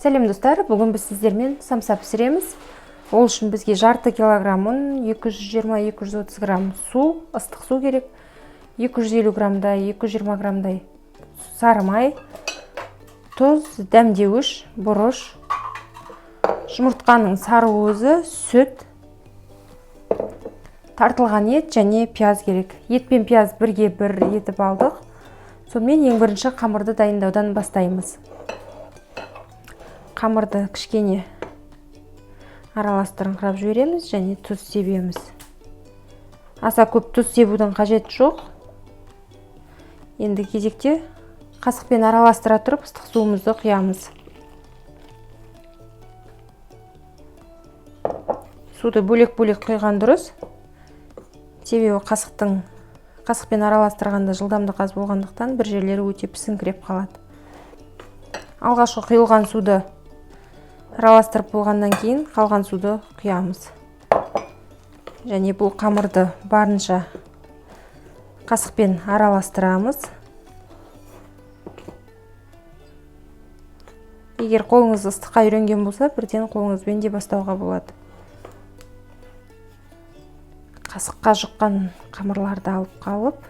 Сәлем достар, бүгін біз сіздермен самса пісіреміз. Ол үшін бізге жарты килограмм ұн, 220-230 грамм су, ыстық су керек, 250 граммдай, 220 граммдай сары май, тұз, дәмдеуіш, бұрыш, жұмыртқаның сары уызы, сүт, тартылған ет және пияз керек. Ет пен пияз бірге бір етіп алдық. Сонымен ең бірінші қамырды дайындаудан бастаймыз. Қамырды кішкене араластырыңқырап жібереміз және тұз себеміз. Аса көп тұз себудің қажеті жоқ. Енді кезекте қасықпен араластыра тұрып ыстық суымызды құямыз. Суды бөлек-бөлек құйған дұрыс. Себебі қасықпен араластырғанда жылдамдық аз болғандықтан бір жерлері өте пісіңкіреп қалады. Алғашқы құйылған суды араластырып болғаннан кейін қалған суды құямыз. Және бұл қамырды барынша қасықпен араластырамыз. Егер қолыңыз ыстыққа үйренген болса, бірден қолыңызбен де бастауға болады. Қасыққа жұққан қамырларды алып қалып,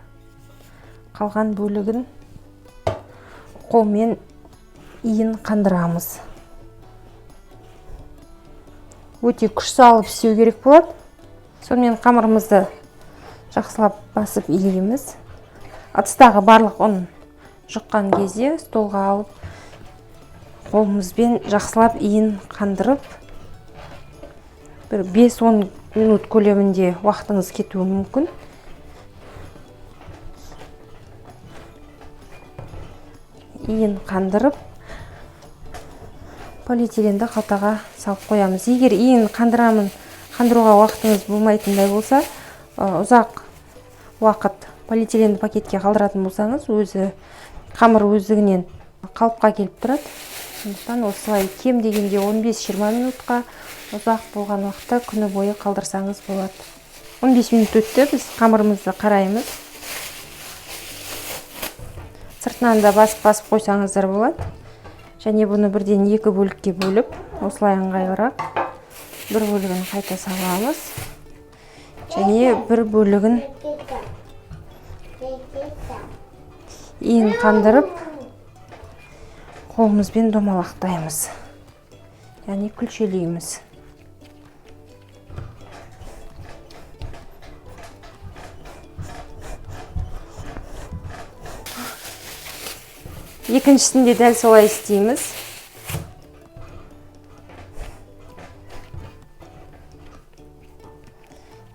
қалған бөлігін қолмен иін қандырамыз. Өте күш салып істеу керек болады. Сонымен қамырымызды жақсылап басып иеміз. Ыдыстағы барлық ұн жұққан кезде столға алып, қолымызбен жақсылап иін қандырып, бір 5-10 минут көлемінде уақытыңыз кетуі мүмкін. Иін қандырып, полиэтиленді қалтаға салып қоямыз. Егер иін қандыруға уақытыңыз болмайтындай болса, ұзақ уақыт полиэтиленді пакетке қалдыратын болсаңыз, қамыр өздігінен қалыпқа келіп тұрады. Сондықтан осылай кем дегенде 15-20 минутқа, ұзақ болған уақытта күні бойы қалдырсаңыз болады. 15 минут өтті, біз қамырымызды қараймыз. Сыртынан да басып қойсаңыздар болады. Және бұны бірден екі бөлікке бөліп, осылай ыңғайлырақ. Бір бөлігін қайта саламыз. Және бір бөлігін иін қандырып, қолымызбен домалақтаймыз. Яғни күлшелейміз. Екіншісінде дәл солай істейміз.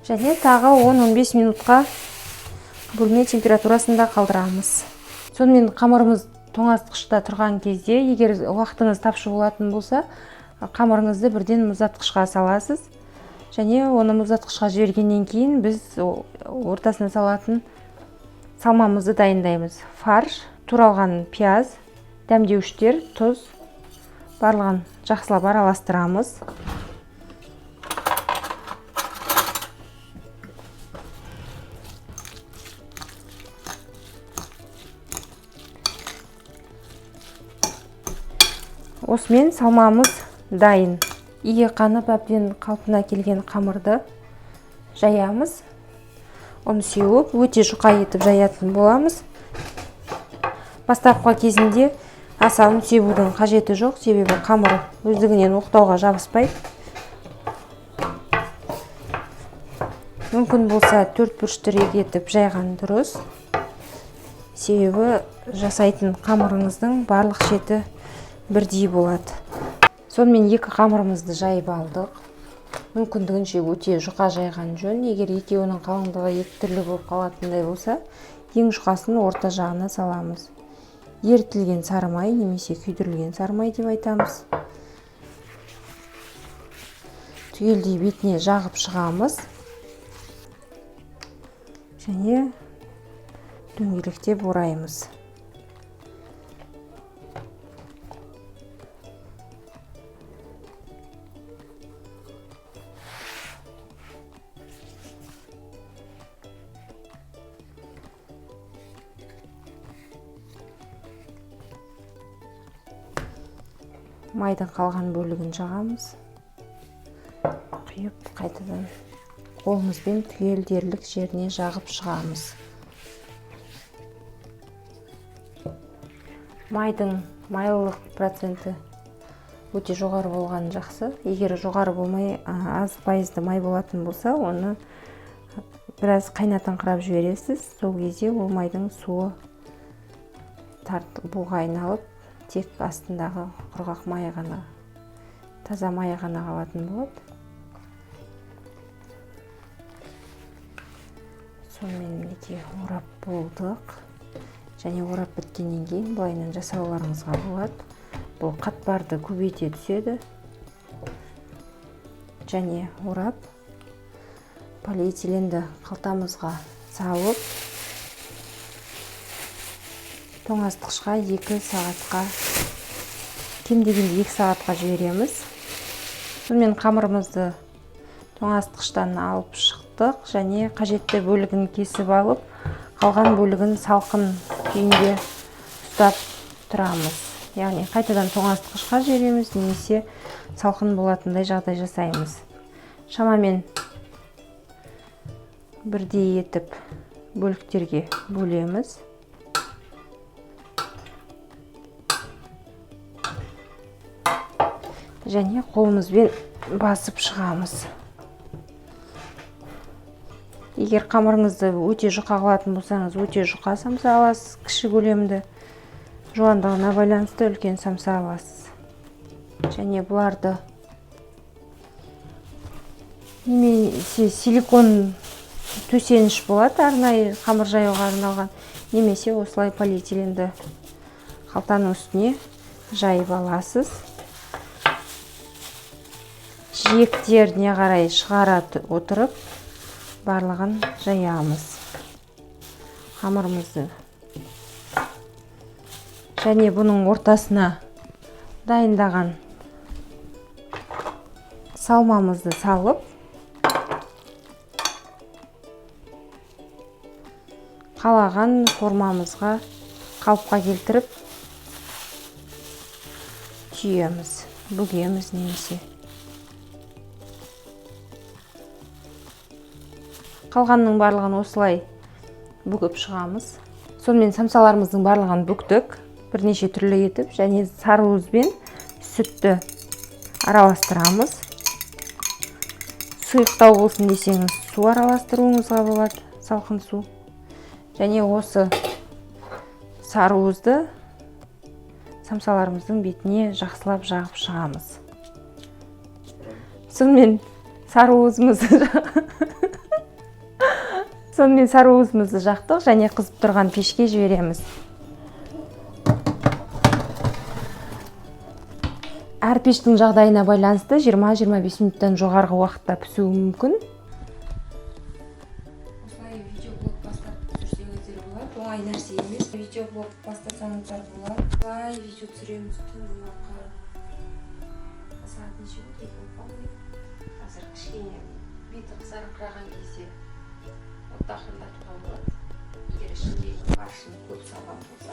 Және тағы 10-15 минутқа бөлме температурасында қалдырамыз. Сонымен қамырымыз тоңазытқышта тұрған кезде, егер уақытыңыз тапшы болатын болса, қамырыңызды бірден мұздатқышқа саласыз. Және оны мұздатқышқа жібергеннен кейін біз ортасына салатын салмамызды дайындаймыз. Фарш, туралған пияз, дәмдеуіштер, тұз, барлығын жақсылап араластырамыз. Осымен салмамыз дайын. Иі қанып әбден қалпына келген қамырды жаямыз. Оны сеуіп, өте жұқа етіп жаятын боламыз. Бастапқы кезінде аса ұн себудің қажеті жоқ, себебі қамыр өздігінен оқтауға жабыспайды. Мүмкін болса 4 бұрыштырек етіп жайған дұрыс. Себебі жасайтын қамырыңыздың барлық шеті бірдей болады. Сонымен екі қамырымызды жайып алдық. Мүмкіндігінше өте жұқа жайған жөн. Егер екеуінің қалыңдығы екі түрлі болып қалатындай болса, ең жұқасын орта жағына саламыз. Ерітілген сары май немесе күйдірілген сары май деп айтамыз. Түгелдей бетіне жағып шығамыз. Және дөңгелектеп ораймыз. майдың қалған бөлігін жағамыз. Құйып, қайтадан қолымызбен түгел дерлік жеріне жағып шығамыз. Майдың майлылық проценті өте жоғары болған жақсы. Егер жоғары болмай, аз пайызды май болатын болса, оны біраз қайнатыңқырап жібересіз. Сол кезде ол майдың суы буға айналып, тек астындағы құрғақ май ғана, таза май ғана қалатын болады. Сонымен мінекей орап болдық. Және орап біткеннен кейін былайынан жасауларыңызға болады. Бұл қатпарды көбейте түседі. Және орап полиэтиленді қалтамызға салып, тоңазытқышқа 2 сағатқа, кем дегенде 2 сағатқа жібереміз. Сонымен қамырымызды тоңазытқыштан алып шықтық және қажетті бөлігін кесіп алып, қалған бөлігін салқын күйінде ұстап тұрамыз. Яғни қайтадан тоңазытқышқа жібереміз немесе салқын болатындай жағдай жасаймыз. Шамамен бірдей етіп бөліктерге бөлеміз. Және қолымызбен басып шығамыз. Егер қамырыңызды өте жұқа қылатын болсаңыз, өте жұқа самса аласыз. Кіші көлемді жуандығына байланысты үлкен самса аласыз. Және бұларды немесе силикон төсеніш болады, арнайы қамыр жаюға арналған, немесе осылай полиэтиленді қалтаның үстіне жайып аласыз. Жиектеріне қарай шығара отырып, барлығын жаямыз. Қамырымызды. Және бұның ортасына дайындаған салмамызды салып, қалаған формамызға қалыпқа келтіріп түйеміз, бүгеміз немесе. Қалғанның барлығын осылай бүгіп шығамыз. Сонымен самсаларымыздың барлығын бүктік, бірнеше түрлі етіп, және сары уызбен сүтті араластырамыз. Сұйықтау болсын десеңіз, су араластыруыңызға болады, салқын су. Және осы сары уызды самсаларымыздың бетіне жақсылап жағып шығамыз. Сонымен сары уызымызды жақтық және қызып тұрған пешке жібереміз. Әр пештің жағдайына байланысты 20-25 минуттан жоғарғы уақытта пісуі мүмкін. Осылай видеоблог бастап түсірсеңіздер болады. Оңай нәрсе емес. Видеоблог бастасаңыздар болады. Осылай видео түсіреміз. Сағат неше болды? Қазір кішкене беті қызарыңқыраған кезде тақырдатуға болады. Егер ішіндегі қаршыны көп салған болса,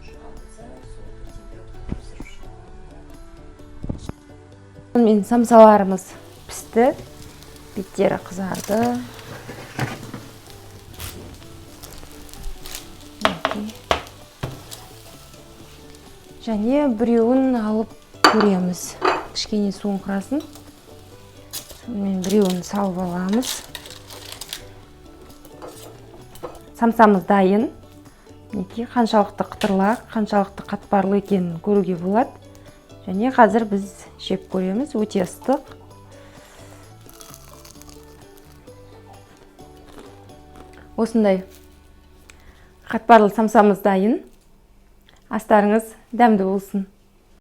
жұқа болса, сол температурада пісіріп шығуға болады. Сонымен самсаларымыз пісті, беттері қызарды. Және біреуін алып көреміз. Кішкене суын құрасын. Сонымен біреуін салып аламыз. Самсамыз дайын. Қаншалықты қытырлақ, қаншалықты қатпарлы екенін көруге болады. Және қазір біз жеп көреміз. Өте ыстық. Осындай қатпарлы самсамыз дайын. Астарыңыз дәмді болсын.